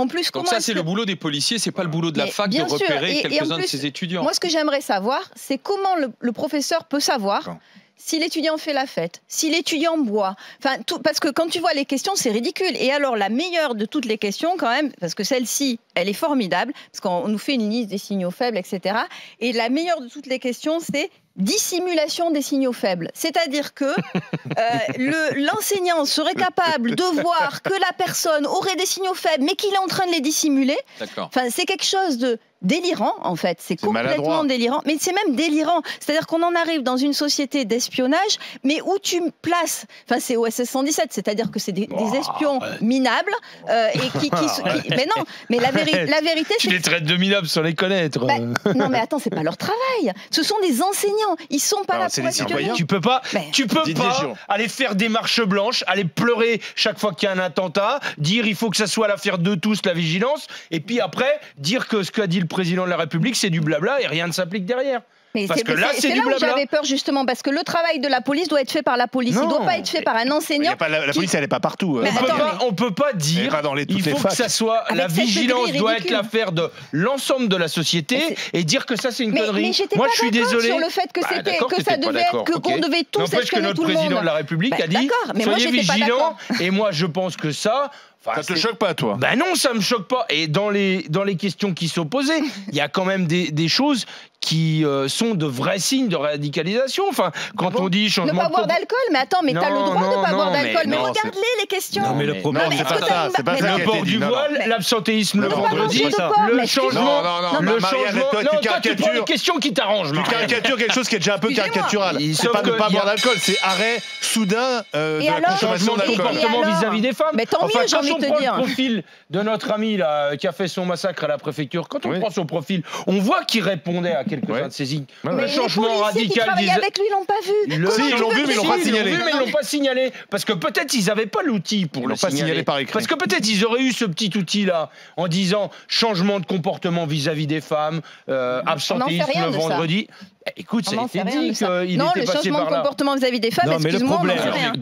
En plus, donc ça, c'est le boulot des policiers, c'est pas le boulot de la fac de repérer quelques-uns de ses étudiants. Moi, ce que j'aimerais savoir, c'est comment le professeur peut savoir si l'étudiant fait la fête, si l'étudiant boit, parce que quand tu vois les questions, c'est ridicule. Et alors, la meilleure de toutes les questions, quand même, parce que celle-ci, elle est formidable, parce qu'on nous fait une liste des signaux faibles, etc. Et la meilleure de toutes les questions, c'est dissimulation des signaux faibles. C'est-à-dire que l'enseignant serait capable de voir que la personne aurait des signaux faibles, mais qu'il est en train de les dissimuler. C'est quelque chose de délirant, en fait. C'est complètement délirant. Mais c'est même délirant. C'est-à-dire qu'on en arrive dans une société d'espionnage, mais où tu me places... c'est OSS 117, c'est-à-dire que c'est des espions minables mais non, mais la vérité, c'est... Tu les traites de minables sans les connaître. Non, mais attends, c'est pas leur travail. Ce sont des enseignants. Ils sont pas là pour espionner. Tu peux pas aller faire des marches blanches, aller pleurer chaque fois qu'il y a un attentat, dire il faut que ça soit l'affaire de tous, la vigilance, et puis après, dire que ce qu'a dit le président de la République, c'est du blabla et rien ne s'applique derrière. Mais c'est là où j'avais peur, justement, parce que le travail de la police doit être fait par la police. Il ne doit pas être fait par un enseignant. La police, elle n'est pas partout. On ne peut pas dire il faut que ça soit... La vigilance doit être l'affaire de l'ensemble de la société et dire que ça, c'est une connerie. Mais j'étais pas d'accord sur le fait que ça devait être... qu'on devait tous espionner tout le monde. N'empêche que notre président de la République a dit soyez vigilants. Et moi, je pense que ça... Ça te choque pas, toi? Ben non, ça me choque pas. Et dans les questions qui s'opposaient, il y a quand même des choses qui sont de vrais signes de radicalisation. Quand on dit changement... Ne pas boire d'alcool, mais attends, mais t'as le droit de pas boire d'alcool. Mais regarde-les questions. Non, mais le problème, c'est pas ça. C'est pas ça. Le port du voile, l'absentéisme le vendredi, le changement... Non, tu caricatures une question qui t'arrange. Tu caricatures quelque chose qui est déjà un peu caricatural. C'est pas ne pas boire d'alcool, c'est arrêt soudain de la consommation d'alcool. Comportement vis-à-vis des femmes. Mais tant mieux, j'ai envie de te dire. Le profil de notre ami là, qui a fait son massacre à la préfecture, quand on prend son profil, on voit qu'il répondait à quelques-uns de ses signes. Le changement radical. Qui avec lui, ils l'ont pas vu. Ils l'ont vu, mais ils l'ont pas signalé. Mais ils l'ont pas signalé parce que peut-être ils n'avaient pas l'outil pour le signaler par écrit. Parce que peut-être ils auraient eu ce petit outil là en disant changement de comportement vis-à-vis des femmes, absentéisme le vendredi. Écoute, ça a été dit qu'il était passé par là. Non, le changement de comportement vis-à-vis des femmes, excuse-moi, on n'en sait rien.